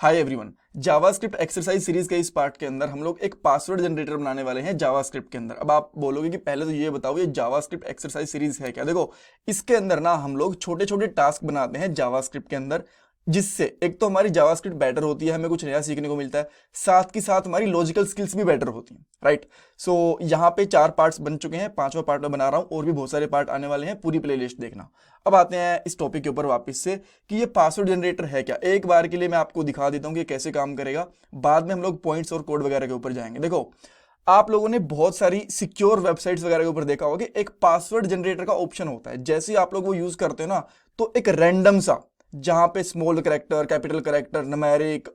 Hi everyone, JavaScript exercise series के इस part के अंदर हम लोग एक पासवर्ड जनरेटर बनाने वाले हैं जावास्क्रिप्ट के अंदर। अब आप बोलोगे कि पहले तो ये बताओ ये जावास्क्रिप्ट एक्सरसाइज सीरीज है क्या। देखो, इसके अंदर ना हम लोग छोटे छोटे टास्क बनाते हैं जावास्क्रिप्ट के अंदर, जिससे एक तो हमारी जावास्क्रिप्ट बेटर होती है, हमें कुछ नया सीखने को मिलता है, साथ ही साथ हमारी लॉजिकल स्किल्स भी बेटर होती हैं, राइट। सो यहाँ पे 4 पार्ट्स बन चुके हैं, 5वां पार्ट में बना रहा हूँ और भी बहुत सारे पार्ट आने वाले हैं, पूरी प्लेलिस्ट देखना। अब आते हैं इस टॉपिक के ऊपर वापस से कि ये पासवर्ड जनरेटर है क्या। एक बार के लिए मैं आपको दिखा देता हूँ कि कैसे काम करेगा, बाद में हम लोग पॉइंट्स और कोड वगैरह के ऊपर जाएंगे। देखो, आप लोगों ने बहुत सारी सिक्योर वेबसाइट्स वगैरह के ऊपर देखा होगा कि एक पासवर्ड जनरेटर का ऑप्शन होता है। जैसे ही आप लोग वो यूज करते हो ना, तो एक रैंडम सा, जहां पे small character, capital character, numeric,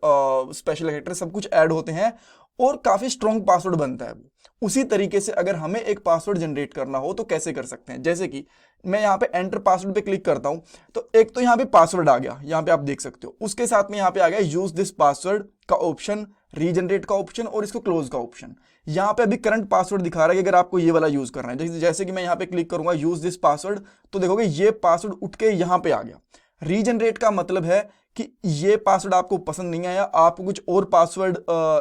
special character सब कुछ ऐड होते हैं और काफी स्ट्रॉन्ग पासवर्ड बनता है वो। उसी तरीके से अगर हमें एक पासवर्ड जनरेट करना हो तो कैसे कर सकते हैं। जैसे कि मैं यहाँ पे एंटर पासवर्ड पे क्लिक करता हूं, तो एक तो यहाँ पे पासवर्ड आ गया, यहाँ पे आप देख सकते हो। उसके साथ में यहाँ पे आ गया यूज दिस पासवर्ड का ऑप्शन, रीजनरेट का ऑप्शन और इसको क्लोज का ऑप्शन। यहाँ पे अभी करंट पासवर्ड दिखा रहा है कि अगर आपको ये वाला यूज करना है। जैसे कि मैं यहाँ पे क्लिक करूंगा यूज दिस पासवर्ड, तो देखोगे ये पासवर्ड उठ के यहाँ पे आ गया। रीजनरेट का मतलब है कि ये पासवर्ड आपको पसंद नहीं आया, आपको कुछ और पासवर्ड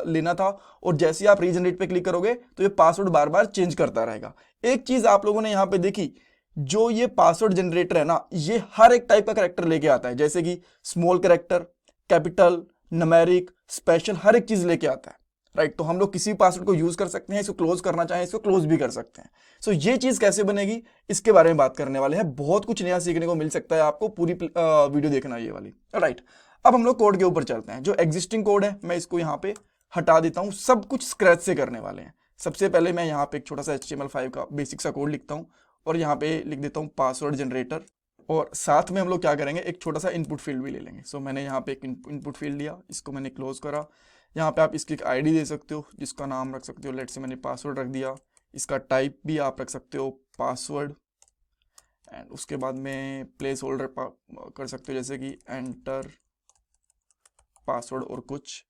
लेना था, और जैसे ही आप रीजनरेट पे क्लिक करोगे तो ये पासवर्ड बार बार चेंज करता रहेगा। एक चीज आप लोगों ने यहां पे देखी, जो ये पासवर्ड जनरेटर है ना, ये हर एक टाइप का कैरेक्टर लेके आता है। जैसे कि small character, capital, numeric, special, हर एक चीज लेके आता है, राइट। तो हम लोग किसी पासवर्ड को यूज कर सकते हैं, इसको क्लोज करना चाहें इसको क्लोज भी कर सकते हैं। सो ये चीज कैसे बनेगी इसके बारे में बात करने वाले हैं। बहुत कुछ नया सीखने को मिल सकता है आपको, पूरी वीडियो देखना ये वाली, राइट। अब हम लोग कोड के ऊपर चलते हैं। जो एग्जिस्टिंग कोड है मैं इसको यहाँ पे हटा देता हूँ, सब कुछ स्क्रैच से करने वाले हैं। सबसे पहले मैं यहाँ पे एक छोटा सा HTML5 का बेसिक सा कोड लिखता हूँ और यहाँ पे लिख देता हूँ पासवर्ड जनरेटर, और साथ में हम लोग क्या करेंगे, एक छोटा सा इनपुट फील्ड भी ले लेंगे। सो मैंने यहाँ पे एक इनपुट फील्ड लिया, इसको मैंने क्लोज करा। यहाँ पे आप इसकी एक आईडी दे सकते हो, जिसका नाम रख सकते हो, लेट से मैंने पासवर्ड रख दिया। इसका टाइप भी आप रख सकते हो पासवर्ड, एंड उसके बाद में प्लेस होल्डर कर सकते हो, जैसे कि एंटर पासवर्ड और कुछ,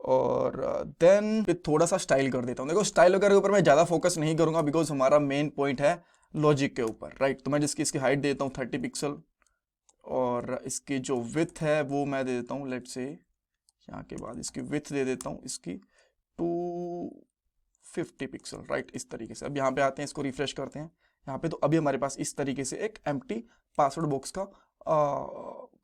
और देन थोड़ा सा स्टाइल कर देता हूँ। देखो, स्टाइल वगैरह के ऊपर मैं ज़्यादा फोकस नहीं करूँगा, बिकॉज हमारा मेन पॉइंट है लॉजिक के ऊपर, राइट। तो मैं इसकी हाइट देता हूँ 30 पिक्सल, और इसकी जो विथ है वो मैं दे देता हूँ, लेट से यहाँ के बाद इसकी विथ दे देता हूँ इसकी 250 पिक्सल, राइट। इस तरीके से अब यहाँ पे आते हैं, इसको रिफ्रेश करते हैं यहाँ पे, तो अभी हमारे पास इस तरीके से एक एम्प्टी पासवर्ड बॉक्स का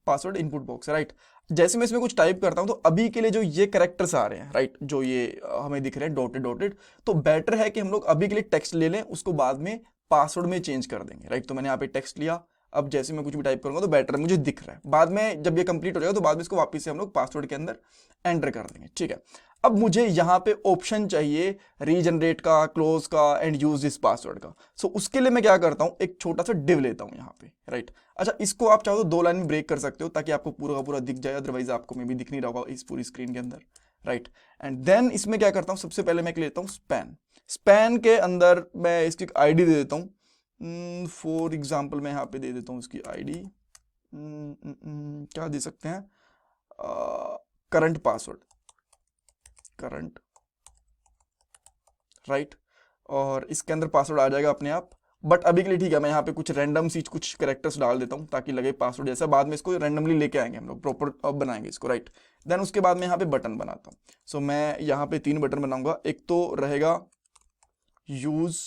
पासवर्ड इनपुट बॉक्स है, राइट। जैसे मैं इसमें कुछ टाइप करता हूं तो अभी के लिए जो ये कैरेक्टर्स आ रहे हैं, राइट, जो ये हमें दिख रहे हैं डॉटेड डॉटेड, तो बेटर है कि हम लोग अभी के लिए टेक्स्ट ले लें, उसको बाद में पासवर्ड में चेंज कर देंगे, राइट। तो मैंने यहाँ पे टेक्स्ट लिया, अब जैसे मैं कुछ भी टाइप करूंगा तो बेटर मुझे दिख रहा है। बाद में जब ये कंप्लीट हो जाएगा तो बाद में इसको वापस से हम लोग पासवर्ड के अंदर एंटर कर देंगे, ठीक है। अब मुझे यहाँ पे ऑप्शन चाहिए रीजनरेट का, क्लोज का एंड यूज दिस पासवर्ड का। सो उसके लिए मैं क्या करता हूँ, एक छोटा सा डिव लेता हूँ यहाँ पे, राइट। अच्छा, इसको आप चाहो तो 2 लाइन में ब्रेक कर सकते हो ताकि आपको पूरा का पूरा दिख जाए, अदरवाइज आपको में भी दिख नहीं रहा होगा इस पूरी स्क्रीन के अंदर, राइट। एंड देन इसमें क्या करता हूँ, सबसे पहले मैं लेता हूँ स्पैन। स्पैन के अंदर मैं इसकी आईडी दे देता हूँ, फॉर एग्जाम्पल मैं यहाँ पे दे देता हूँ इसकी आईडी, क्या दे सकते हैं, करंट पासवर्ड, करंट, राइट। और इसके अंदर पासवर्ड आ जाएगा अपने आप, बट अभी के लिए ठीक है, मैं यहाँ पे कुछ रैंडम सी कुछ कैरेक्टर्स डाल देता हूँ ताकि लगे पासवर्ड जैसा। बाद में इसको रैंडमली लेके आएंगे हम लोग, प्रॉपर अब बनाएंगे इसको, राइट। देन उसके बाद मैं यहाँ पे बटन बनाता हूँ। सो मैं यहाँ पे 3 बटन बनाऊंगा। एक तो रहेगा यूज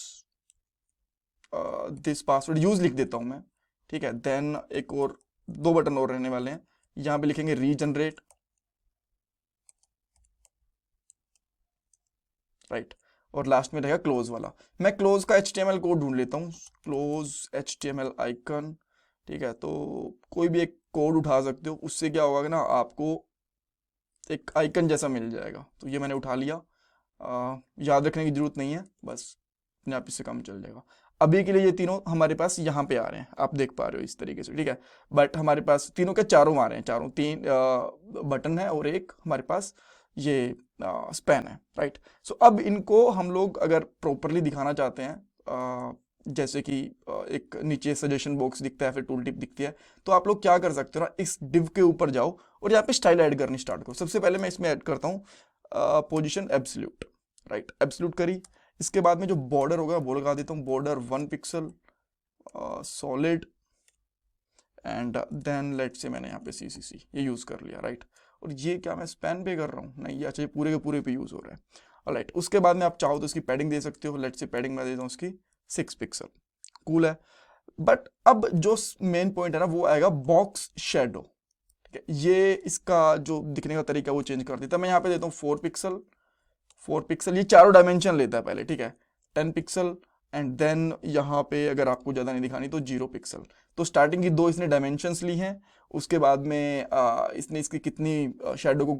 दिस पासवर्ड, यूज लिख देता हूँ मैं, ठीक है। देन एक और 2 बटन और रहने वाले हैं, यहाँ पे लिखेंगे रीजनरेट, राइट। और लास्ट में रहेगा क्लोज वाला। मैं क्लोज का HTML कोड ढूंढ लेता हूँ, क्लोज HTML आइकन, ठीक है। तो कोई भी एक कोड उठा सकते हो, उससे क्या होगा ना, आपको एक आइकन जैसा मिल जाएगा। तो ये मैंने उठा लिया, याद रखने की जरूरत नहीं है, बस अपने आप इससे काम चल जाएगा। अभी के लिए ये तीनों हमारे पास यहाँ पे आ रहे हैं, आप देख पा रहे हो इस तरीके से, ठीक है। बट हमारे पास तीनों के चारों आ रहे हैं, चारों 3 बटन है और एक हमारे पास ये स्पैन है, राइट। सो अब इनको हम लोग अगर प्रॉपरली दिखाना चाहते हैं, जैसे कि एक नीचे सजेशन बॉक्स दिखता है, फिर टूल टिप दिखती है, तो आप लोग क्या कर सकते हो ना, इस डिव के ऊपर जाओ और यहाँ पे स्टाइल ऐड करनी स्टार्ट करो। सबसे पहले मैं इसमें ऐड करता हूँ पोजिशन एब्सोल्यूट, राइट, एब्सोल्यूट करी। इसके बाद में जो बॉर्डर होगा वो लगा देता हूँ, border 1 pixel solid, and then let से मैंने यहाँ पे CCC ये यूज कर लिया, राइट। और ये क्या मैं स्पैन पे कर रहा हूँ? नहीं, ये अच्छा, ये पूरे के पूरे पे यूज हो रहा है। ऑलराइट, उसके बाद में आप चाहो तो इसकी पैडिंग दे सकते हो। लेट्स से पैडिंग मैं देता हूँ उसकी 6 पिक्सल। कूल है। बट अब जो मेन पॉइंट है ना, वो आएगा बॉक्स शेडो। ठीक है, ये इसका जो दिखने का तरीका वो चेंज कर देता है। मैं यहाँ पे देता हूँ 4 पिक्सल। 4 पिक्सल ये चारों डायमेंशन लेता है पहले, ठीक है। 10 पिक्सल एंड देन यहाँ पे अगर आपको ज़्यादा नहीं दिखानी तो 0 पिक्सल। तो स्टार्टिंग की 2 इसने डायमेंशंस ली हैं। उसके बाद में इसने इसकी कितनी शेडो को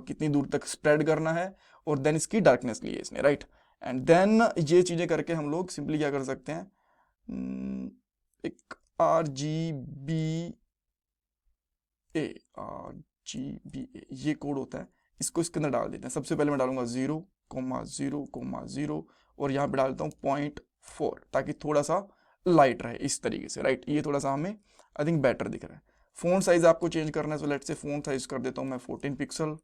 कितनी दूर तक स्प्रेड करना है, और देन इसकी डार्कनेस ली है इसने, राइट। एंड देन ये चीज़ें करके हम लोग सिंपली क्या कर सकते हैं, एक RGBA ये कोड होता है, इसको इसके अंदर डाल देते हैं। सबसे पहले मैं डालूंगा 0,0,0 और यहाँ पे डालता हूँ 0.4 ताकि थोड़ा सा लाइट रहे इस तरीके से, राइट। ये थोड़ा सा हमें आई थिंक बेटर दिख रहा है। फ़ॉन्ट साइज आपको चेंज करना है, तो लेट्स से फ़ॉन्ट साइज कर देता हूँ मैं 14 पिक्सल।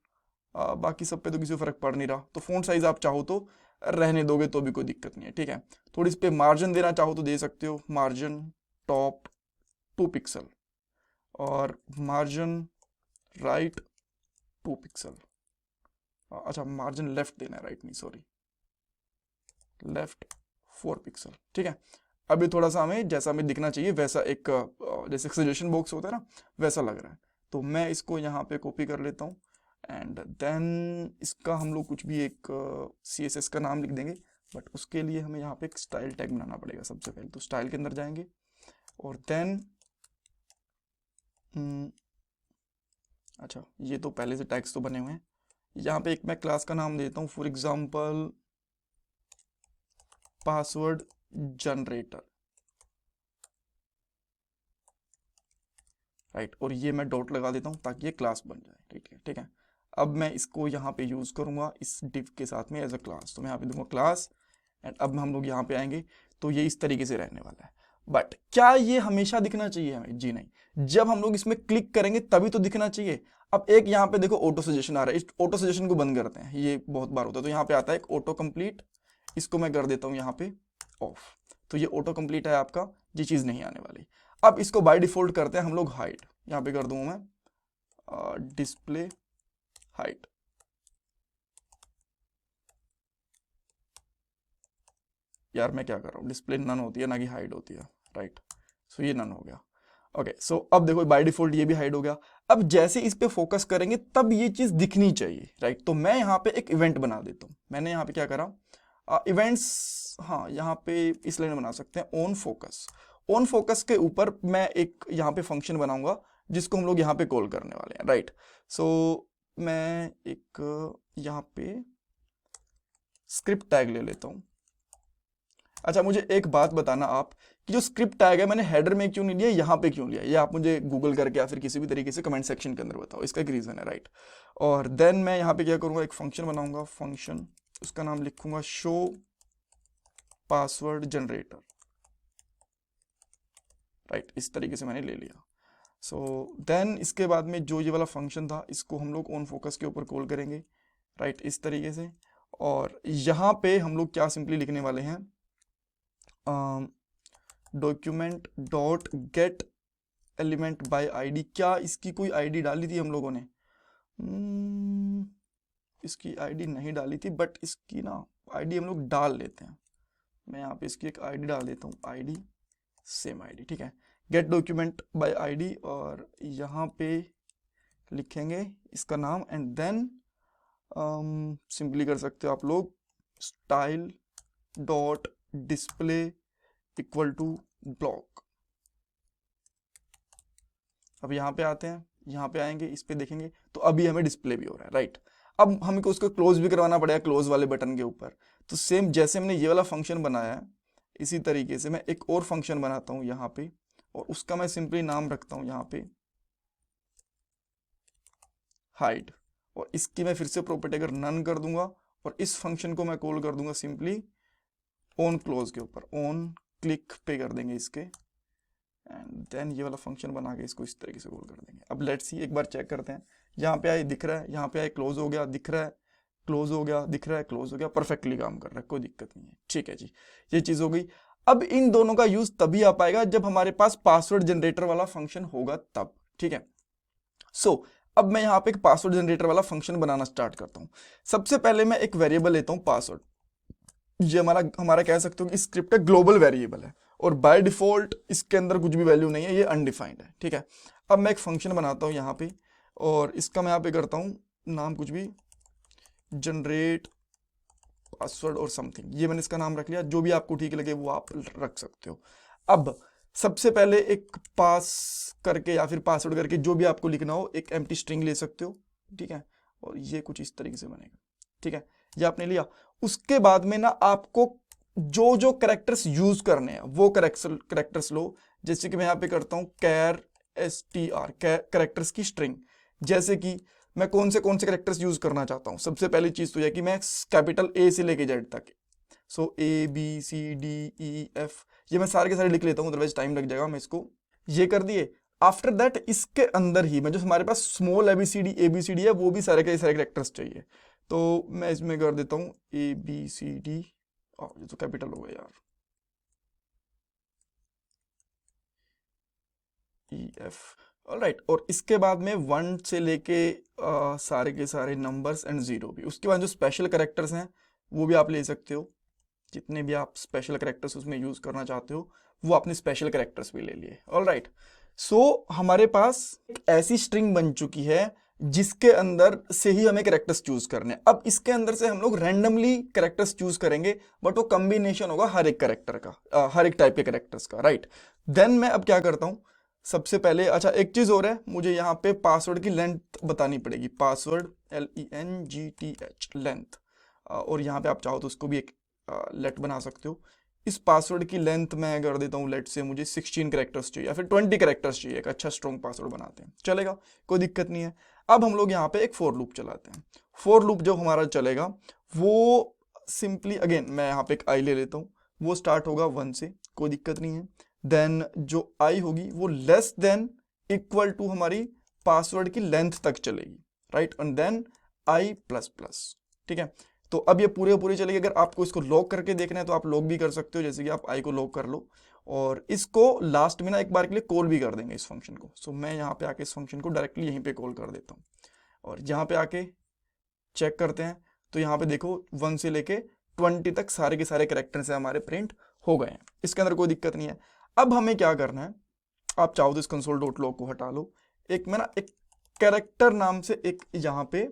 बाकी सब पे तो किसी को फर्क पड़ नहीं रहा, तो फ़ॉन्ट साइज आप चाहो तो रहने दोगे तो भी कोई दिक्कत नहीं है, ठीक है। थोड़ी इस पे मार्जिन देना चाहो तो दे सकते हो। मार्जिन टॉप 2 पिक्सल और मार्जिन राइट 2 पिक्सल। अच्छा, मार्जिन लेफ्ट देना है, राइट नहीं, सॉरी, लेफ्ट 4 पिक्सल, ठीक है। अभी थोड़ा सा हमें जैसा हमें दिखना चाहिए वैसा एक जैसे सजेशन बॉक्स होता है ना, वैसा लग रहा है। तो मैं इसको यहाँ पे कॉपी कर लेता हूँ एंड देन इसका हम लोग कुछ भी एक CSS का नाम लिख देंगे। बट उसके लिए हमें यहाँ पे एक स्टाइल टैग बनाना पड़ेगा सबसे पहले। तो स्टाइल के अंदर जाएंगे और देन अच्छा, ये तो पहले से टैग्स तो बने हुए हैं। यहाँ पे एक मैं क्लास का नाम देता हूँ, for example password generator, right. और ये मैं डॉट लगा देता हूँ ताकि ये क्लास बन जाए, ठीक है, ठीक है। अब मैं इसको यहाँ पे यूज करूंगा इस डिव के साथ में एज अ क्लास। तो मैं यहाँ पे दूंगा क्लास एंड अब हम लोग यहाँ पे आएंगे तो ये इस तरीके से रहने वाला है। बट क्या ये हमेशा दिखना चाहिए हमें? जी नहीं, जब हम लोग इसमें क्लिक करेंगे तभी तो दिखना चाहिए। अब एक यहाँ पे देखो ऑटो सजेशन आ रहा है, इस ऑटो सजेशन को बंद करते हैं, ये बहुत बार होता है। तो यहाँ पे आता है एक ऑटो कंप्लीट, इसको मैं कर देता हूँ यहाँ पे ऑफ। तो ये ऑटो कंप्लीट है आपका, ये चीज़ नहीं आने वाली। अब इसको बाय डिफॉल्ट करते हैं हम लोग हाइड। यहाँ पे कर दूंगा मैं डिस्प्ले हाइट। यार मैं क्या कर रहा हूँ, डिस्प्ले नन होती है ना कि हाइड होती है, राइट। सो ये नन हो गया। ओके, सो अब देखो बाय डिफॉल्ट ये भी हाइड हो गया। अब जैसे इस पे फोकस करेंगे तब ये चीज दिखनी चाहिए, राइट। तो मैं यहाँ पे एक इवेंट बना देता हूँ। मैंने यहाँ पे क्या करा, इवेंट्स, हाँ यहाँ पे इस लाइन बना सकते हैं ऑन फोकस। ऑन फोकस के ऊपर मैं एक यहाँ पे फंक्शन बनाऊंगा जिसको हम लोग यहाँ पे कॉल करने वाले हैं, राइट। सो मैं एक यहाँ पे स्क्रिप्ट टैग ले लेता हूँ। अच्छा, मुझे एक बात बताना आप कि जो स्क्रिप्ट टैग है मैंने हेडर में क्यों नहीं लिया, यहाँ पे क्यों लिया, ये आप मुझे गूगल करके या फिर किसी भी तरीके से कमेंट सेक्शन के अंदर बताओ। इसका एक रीज़न है, राइट। और देन मैं यहाँ पे क्या करूँगा, एक फंक्शन बनाऊंगा, फंक्शन उसका नाम लिखूंगा शो पासवर्ड जनरेटर, राइट। इस तरीके से मैंने ले लिया। सो देन इसके बाद में जो ये वाला फंक्शन था इसको हम लोग ऑन फोकस के ऊपर कॉल करेंगे, राइट, इस तरीके से। और यहाँ पे हम लोग क्या सिंपली लिखने वाले हैं, document dot get element by ID. क्या इसकी कोई आईडी डाली थी हम लोगों ने? इसकी आईडी नहीं डाली थी, बट इसकी ना आईडी हम लोग डाल लेते हैं। मैं यहाँ पे इसकी एक आईडी डाल देता हूँ, आईडी सेम आईडी, ठीक है। गेट डॉक्यूमेंट बाय आईडी और यहाँ पे लिखेंगे इसका नाम एंड देन सिंपली कर सकते हो आप लोग style dot display equal to block. अब यहाँ पे आते हैं, यहाँ पे आएंगे, इस पे देखेंगे तो अभी हमें डिस्प्ले भी हो रहा है, राइट। अब हमको उसको क्लोज भी करवाना पड़ेगा क्लोज वाले बटन के ऊपर। तो सेम जैसे हमने ये वाला फंक्शन बनाया है इसी तरीके से मैं एक और फंक्शन बनाता हूँ यहाँ पे, और उसका मैं सिंपली नाम रखता हूँ यहाँ पे हाइड। और इसकी मैं फिर से प्रॉपर्टी अगर नन कर दूंगा और इस फंक्शन को मैं कॉल कर दूंगा सिंपली ऑन क्लोज के ऊपर, ऑन क्लिक पे कर देंगे इसके एंड देन ये वाला फंक्शन बना के इसको इस तरीके से कॉल कर देंगे। अब लेट्स सी, एक बार चेक करते हैं। यहाँ पे आए दिख रहा है, यहाँ पे आए क्लोज हो गया, दिख रहा है, क्लोज हो गया, दिख रहा है, क्लोज हो गया, परफेक्टली काम कर रहा है, कोई दिक्कत नहीं है, ठीक है जी। ये चीज हो गई। अब इन दोनों का यूज तभी आ पाएगा जब हमारे पास पासवर्ड जनरेटर वाला फंक्शन होगा तब, ठीक है। सो अब मैं यहाँ पे एक पासवर्ड जनरेटर वाला फंक्शन बनाना स्टार्ट करता हूँ। सबसे पहले मैं एक वेरिएबल लेता हूँ पासवर्ड। ये हमारा हमारा कह सकते हो कि स्क्रिप्ट का ग्लोबल वेरिएबल है और बाय डिफॉल्ट इसके अंदर कुछ भी वैल्यू नहीं है, ये अनडिफाइंड है, ठीक है। अब मैं एक फंक्शन बनाता हूँ यहाँ पे और इसका मैं यहाँ पे करता हूँ नाम कुछ भी, जनरेट पासवर्ड और समथिंग, ये मैंने इसका नाम रख लिया। जो भी आपको ठीक लगे वो आप रख सकते हो। अब सबसे पहले एक पास करके या फिर पासवर्ड करके जो भी आपको लिखना हो एक एम्प्टी स्ट्रिंग ले सकते हो, ठीक है। और ये कुछ इस तरीके से बनेगा, ठीक है। ये आपने लिया। उसके बाद में ना आपको जो जो करेक्टर्स यूज करने हैं वो करेक्टर्स लो। जैसे कि मैं यहाँ पे करता हूँ कैर str, करेक्टर्स की स्ट्रिंग। जैसे कि मैं कौन से करेक्टर्स यूज करना चाहता हूँ। सबसे पहली चीज तो यह कि मैं कैपिटल ए से लेके जेड तक, सो ABCDEF, ये मैं सारे के सारे लिख लेता हूँ, अदरवाइज टाइम लग जाएगा। मैं इसको ये कर दिए। आफ्टर दैट इसके अंदर ही मैं जो हमारे पास स्मॉल ABCD है वो भी सारे के सारे करेक्टर्स चाहिए। तो मैं इसमें कर देता हूँ ABCD, ये तो कैपिटल हो गया यार, EF, ऑलराइट। और इसके बाद में 1 से लेके सारे के सारे नंबर्स एंड 0 भी। उसके बाद जो स्पेशल करेक्टर्स हैं वो भी आप ले सकते हो, जितने भी आप स्पेशल करेक्टर्स उसमें यूज करना चाहते हो वो आपने स्पेशल करेक्टर्स भी ले लिए, ऑलराइट। सो हमारे पास एक ऐसी स्ट्रिंग बन चुकी है जिसके अंदर से ही हमें करेक्टर्स चूज करने हैं। अब इसके अंदर से हम लोग रैंडमली करेक्टर्स चूज करेंगे, बट वो कॉम्बिनेशन होगा हर एक करेक्टर का, हर एक टाइप के करेक्टर्स का, राइट। देन मैं अब क्या करता हूं, सबसे पहले अच्छा एक चीज और है, मुझे यहाँ पे पासवर्ड की लेंथ बतानी पड़ेगी। Password LENGTH, length. और यहाँ पे आप चाहो तो उसको भी एक लेट बना सकते हो। इस पासवर्ड की लेंथ मैं कर देता हूँ, लेट से मुझे 16 करेक्टर्स चाहिए या फिर 20 करेक्टर्स चाहिए, एक अच्छा स्ट्रॉन्ग पासवर्ड बनाते हैं, चलेगा, कोई दिक्कत नहीं है। अब हम लोग यहाँ पे एक फॉर लूप चलाते हैं। फॉर लूप जो हमारा चलेगा वो सिंपली, अगेन मैं यहाँ पे एक आई ले लेता हूँ, वो स्टार्ट होगा 1 से, कोई दिक्कत नहीं है। देन जो आई होगी वो लेस देन इक्वल टू हमारी पासवर्ड की लेंथ तक चलेगी, राइट। एंड देन I++, ठीक है। तो अब ये पूरी चलेगी। अगर आपको इसको लॉक करके देखना है तो आप लॉक भी कर सकते हो, जैसे कि आप आई को लॉक कर लो और इसको लास्ट में ना एक बार के लिए कॉल भी कर देंगे इस फंक्शन को। सो मैं यहाँ पे आके इस फंक्शन को डायरेक्टली यहीं पे कॉल कर देता हूँ और यहाँ पे आके चेक करते हैं तो यहाँ पे देखो 1 से लेके 20 तक सारे के सारे करेक्टर्स हमारे प्रिंट हो गए हैं, इसके अंदर कोई दिक्कत नहीं है। अब हमें क्या करना है, आप चाहो तो इस console.log को हटा लो। एक मैं ना एक कैरेक्टर नाम से एक यहाँ पे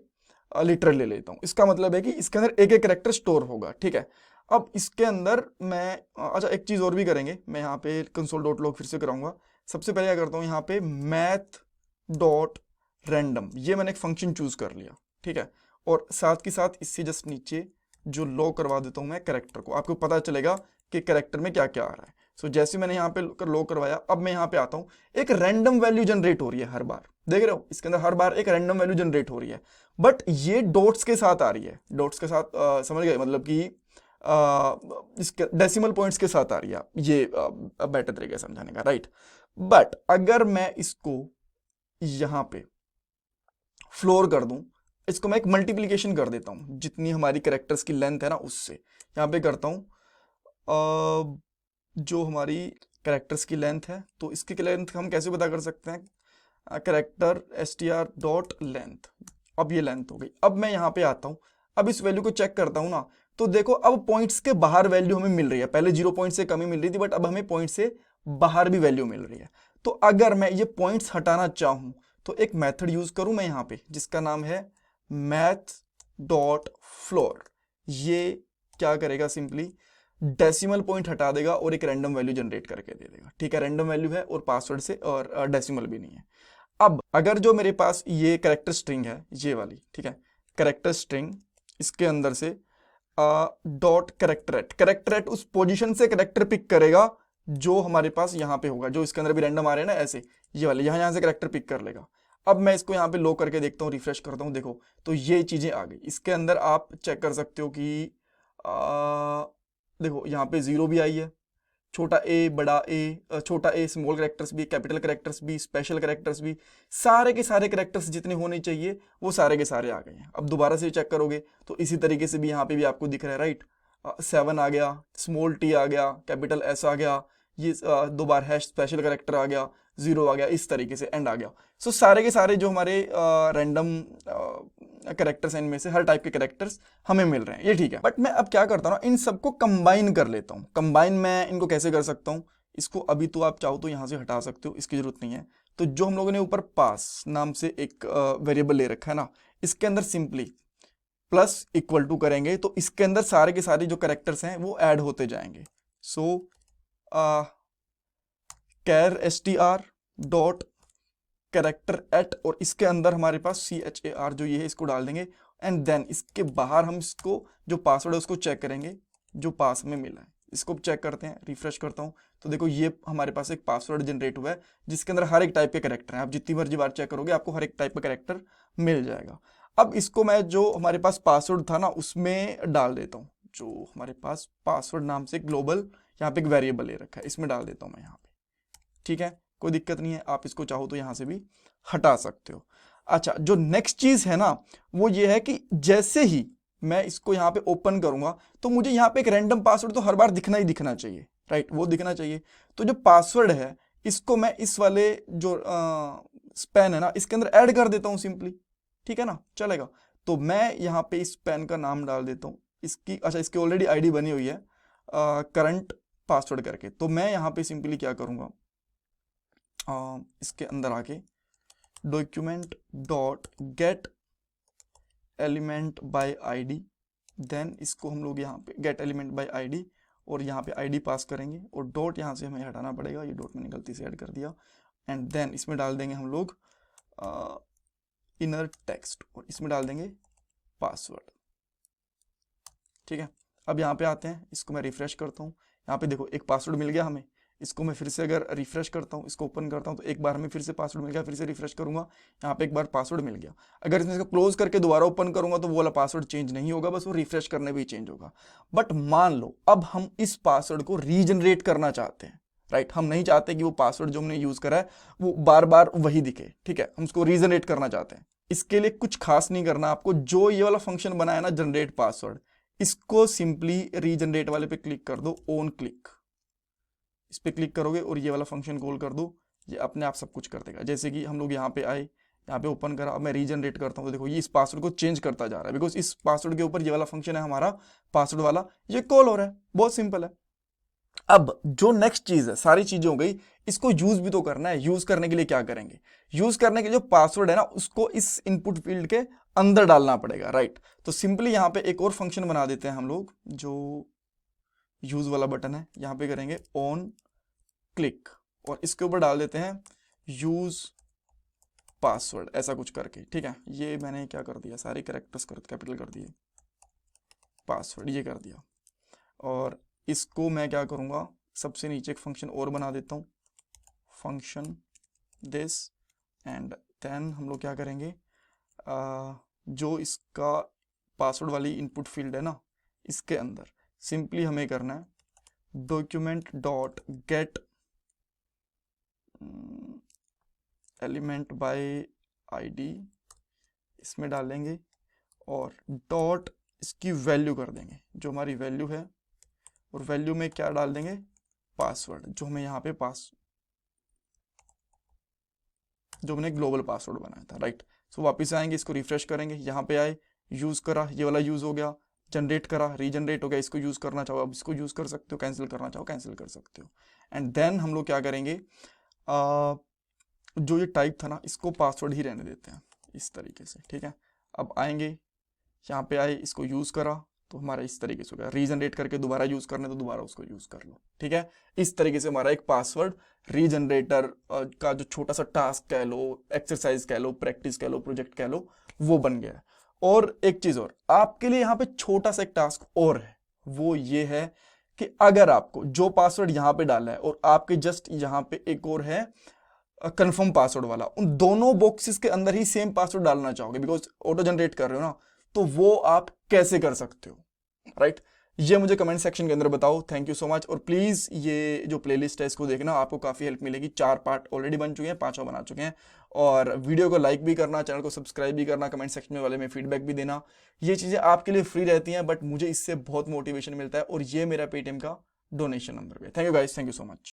लिटरल ले लेता हूँ। इसका मतलब है कि इसके अंदर एक एक कैरेक्टर स्टोर होगा, ठीक है। अब इसके अंदर मैं अच्छा एक चीज और भी करेंगे, मैं यहाँ पे console.log फिर से कराऊंगा। सबसे पहले क्या करता हूँ, यहाँ पे math.random, ये मैंने एक फंक्शन चूज कर लिया, ठीक है। और साथ के साथ इससे जस्ट नीचे जो लॉक करवा देता हूँ मैं कैरेक्टर को, आपको पता चलेगा कि कैरेक्टर में क्या क्या आ रहा है। सो जैसे मैंने यहाँ पे लॉक करवाया, अब मैं यहाँ पे आता हूँ, एक रैंडम वैल्यू जनरेट हो रही है हर बार, देख रहे हो इसके अंदर हर बार एक रैंडम वैल्यू जनरेट हो रही है, बट ये डॉट्स के साथ आ रही है। डॉट्स के साथ समझ गए, मतलब कि इसके डेसिमल पॉइंट्स के साथ आ रही है, ये बेटर तरीके से समझाने का, राइट। बट अगर मैं इसको यहाँ पे फ्लोर कर दूं, इसको मैं एक मल्टीप्लीकेशन कर देता हूं, जितनी हमारी कैरेक्टर्स की लेंथ है ना उससे, यहाँ पे करता हूं जो हमारी कैरेक्टर्स की लेंथ है, तो इसकी लेंथ हम कैसे पता कर सकते हैं, कैरेक्टर str.length, अब ये लेंथ हो गई। अब मैं यहाँ पे आता हूँ, अब इस वैल्यू को चेक करता हूँ ना, तो देखो अब पॉइंट्स के बाहर वैल्यू हमें मिल रही है। पहले 0 पॉइंट से कमी मिल रही थी, बट अब हमें पॉइंट से बाहर भी वैल्यू मिल रही है। तो अगर मैं ये पॉइंट्स हटाना चाहूं तो एक मेथड यूज करूं मैं यहाँ पे, जिसका नाम है math.floor। ये क्या करेगा, सिंपली डेसिमल पॉइंट हटा देगा और एक रैंडम वैल्यू जनरेट करके दे देगा, ठीक है। रैंडम वैल्यू है और पासवर्ड से और डेसिमल भी नहीं है। अब अगर जो मेरे पास ये कैरेक्टर स्ट्रिंग है, ये वाली, ठीक है, कैरेक्टर स्ट्रिंग, इसके अंदर से डॉट कैरेक्टरेट उस पोजीशन से कैरेक्टर पिक करेगा जो हमारे पास यहाँ पे होगा, जो इसके अंदर भी रैंडम आ रहे हैं ना ऐसे, ये वाले यहाँ से कैरेक्टर पिक कर लेगा। अब मैं इसको यहाँ पे लो करके देखता हूँ, रिफ्रेश करता हूँ, देखो तो ये चीजें आ गई। इसके अंदर आप चेक कर सकते हो कि देखो यहाँ पे 0 भी आई है, छोटा ए, बड़ा ए, छोटा ए, स्मॉल कैरेक्टर्स भी, कैपिटल कैरेक्टर्स भी, स्पेशल कैरेक्टर्स भी, सारे के सारे कैरेक्टर्स जितने होने चाहिए वो सारे के सारे आ गए हैं। अब दोबारा से चेक करोगे तो इसी तरीके से भी यहाँ पे भी आपको दिख रहा है, राइट। 7 आ गया, स्मॉल टी आ गया, कैपिटल एस आ गया, ये 2 बार हैश स्पेशल कैरेक्टर आ गया, 0 आ गया, इस तरीके से एंड आ गया। सो सारे के सारे जो हमारे रैंडम कैरेक्टर्स हैं, इनमें से हर टाइप के कैरेक्टर्स हमें मिल रहे हैं, ये ठीक है। बट मैं अब क्या करता हूँ ना, इन सबको कंबाइन कर लेता हूँ। कंबाइन मैं इनको कैसे कर सकता हूँ, इसको अभी तो आप चाहो तो यहाँ से हटा सकते हो, इसकी जरूरत नहीं है। तो जो हम लोगों ने ऊपर पास नाम से एक वेरिएबल ले रखा है ना, इसके अंदर सिंपली प्लस इक्वल टू करेंगे तो इसके अंदर सारे के सारे जो कैरेक्टर्स हैं वो ऐड होते जाएंगे। सो कैर str डॉट कैरेक्टर एट, और इसके अंदर हमारे पास char जो ये है इसको डाल देंगे, एंड देन इसके बाहर हम इसको जो पासवर्ड है उसको चेक करेंगे जो पास में मिला है। इसको चेक करते हैं, रिफ्रेश करता हूँ तो देखो ये हमारे पास एक पासवर्ड जनरेट हुआ है जिसके अंदर हर एक टाइप के कैरेक्टर हैं। आप जितनी मर्जी बार चेक करोगे आपको हर एक टाइप का कैरेक्टर मिल जाएगा। अब इसको मैं जो हमारे पास पासवर्ड था ना उसमें डाल देता हूँ, जो हमारे पास पासवर्ड नाम से ग्लोबल यहाँ पे एक वेरिएबल ले रखा है, इसमें डाल देता हूँ मैं यहाँ पे। ठीक है, कोई दिक्कत नहीं है, आप इसको चाहो तो यहाँ से भी हटा सकते हो। अच्छा, जो नेक्स्ट चीज है ना वो ये है कि जैसे ही मैं इसको यहाँ पे ओपन करूंगा तो मुझे यहाँ पे एक रैंडम पासवर्ड तो हर बार दिखना ही दिखना चाहिए, राइट, वो दिखना चाहिए। तो जो पासवर्ड है इसको मैं इस वाले जो स्पैन है ना इसके अंदर ऐड कर देता हूँ सिंपली, ठीक है ना, चलेगा। तो मैं यहाँ पे इस स्पैन का नाम डाल देता हूँ इसकी। अच्छा, इसकी ऑलरेडी आईडी बनी हुई है करंट पासवर्ड करके, तो मैं यहाँ पे सिंपली क्या करूँगा, इसके अंदर आके document dot get element by ID, then इसको हम लोग यहाँ पे गेट एलिमेंट बाय आईडी और यहाँ पे आईडी पास करेंगे, और डॉट यहाँ से हमें हटाना पड़ेगा, ये डॉट मैंने गलती से ऐड कर दिया। एंड देन इसमें डाल देंगे हम लोग इनर टेक्स्ट और इसमें डाल देंगे पासवर्ड। ठीक है, अब यहाँ पे आते हैं, इसको मैं रिफ्रेश करता हूँ, यहाँ पे देखो एक पासवर्ड मिल गया हमें। इसको मैं फिर से अगर रिफ्रेश करता हूँ, इसको ओपन करता हूँ तो एक बार हमें फिर से पासवर्ड मिल गया, फिर से रिफ्रेश करूंगा, यहाँ पे एक बार पासवर्ड मिल गया। अगर इसमें इसको क्लोज करके दोबारा ओपन करूंगा तो वो वाला पासवर्ड चेंज नहीं होगा, बस वो रिफ्रेश करने भी चेंज होगा। बट मान लो अब हम इस पासवर्ड को रीजनरेट करना चाहते हैं, राइट, हम नहीं चाहते कि वो पासवर्ड जो हमने यूज करा है वो बार बार वही दिखे, ठीक है, हम उसको रीजनरेट करना चाहते हैं। इसके लिए कुछ खास नहीं करना आपको, जो ये वाला फंक्शन बनाया ना जनरेट पासवर्ड, इसको सिंपली रीजनरेट वाले पे क्लिक कर दो, ऑन क्लिक, इस पे क्लिक करोगे और ये वाला फंक्शन कॉल कर दो, ये अपने आप सब कुछ कर देगा। जैसे कि हम लोग यहाँ पे आए, यहाँ पे ओपन करा, अब मैं रीजनरेट करता हूँ तो देखो ये इस पासवर्ड को चेंज करता जा रहा है, बिकॉज इस पासवर्ड के ऊपर ये वाला फंक्शन है हमारा पासवर्ड वाला, ये कॉल हो रहा है, बहुत सिंपल है। अब जो नेक्स्ट चीज है, सारी चीजें हो गई, इसको यूज भी तो करना है। यूज करने के लिए क्या करेंगे, यूज करने के लिए जो पासवर्ड है ना उसको इस इनपुट फील्ड के अंदर डालना पड़ेगा, राइट। तो सिंपली यहाँ पे एक और फंक्शन बना देते हैं हम लोग, जो यूज वाला बटन है, यहाँ पे करेंगे ऑन क्लिक और इसके ऊपर डाल देते हैं यूज पासवर्ड, ऐसा कुछ करके, ठीक है। ये मैंने क्या कर दिया, सारे कैरेक्टर्स कैपिटल कर दिए, पासवर्ड ये कर दिया। और इसको मैं क्या करूंगा, सबसे नीचे एक फंक्शन और बना देता हूं, फंक्शन दिस, एंड देन हम लोग क्या करेंगे, जो इसका पासवर्ड वाली इनपुट फील्ड है ना इसके अंदर सिंपली हमें करना है document dot get element by ID, इसमें डालेंगे और डॉट इसकी वैल्यू कर देंगे जो हमारी वैल्यू है, और वैल्यू में क्या डाल देंगे, पासवर्ड जो हमें यहाँ पे जो हमने ग्लोबल पासवर्ड बनाया था, राइट। सो वापस आएंगे, इसको रिफ्रेश करेंगे, यहाँ पे आए, यूज करा, ये वाला यूज हो गया, जनरेट करा, रीजनरेट हो गया, इसको यूज करना चाहो अब इसको यूज कर सकते हो, कैंसिल करना चाहो कैंसिल कर सकते हो। एंड देन हम लोग क्या करेंगे, जो ये टाइप था ना इसको पासवर्ड ही रहने देते हैं इस तरीके से, ठीक है। अब आएंगे, यहाँ पे आए, इसको यूज करा तो हमारा इस तरीके से हो गया, रीजनरेट करके दोबारा यूज करने तो दोबारा उसको यूज कर लो, ठीक है। इस तरीके से हमारा एक पासवर्ड रीजनरेटर का जो छोटा सा टास्क कह लो, एक्सरसाइज कह लो, प्रैक्टिस कह लो, प्रोजेक्ट कह लो, वो बन गया। और एक चीज और आपके लिए यहाँ पे छोटा सा एक टास्क और है, वो ये है कि अगर आपको जो पासवर्ड यहाँ पे डाला है और आपके जस्ट यहाँ पे एक और है कंफर्म पासवर्ड वाला, उन दोनों बॉक्सेस के अंदर ही सेम पासवर्ड डालना चाहोगे बिकॉज ऑटो जनरेट कर रहे हो ना, तो वो आप कैसे कर सकते हो, राइट। ये मुझे कमेंट सेक्शन के अंदर बताओ। Thank you so much. और प्लीज ये जो प्लेलिस्ट है इसको देखना, आपको काफी हेल्प मिलेगी। 4 पार्ट ऑलरेडी बन चुके हैं, 5वां बना चुके हैं। और वीडियो को लाइक भी करना, चैनल को सब्सक्राइब भी करना, कमेंट सेक्शन में वाले में फीडबैक भी देना। ये चीजें आपके लिए फ्री रहती हैं बट मुझे इससे बहुत मोटिवेशन मिलता है, और ये मेरा पेटीएम का डोनेशन नंबर भी है। Thank you guys, thank you so much.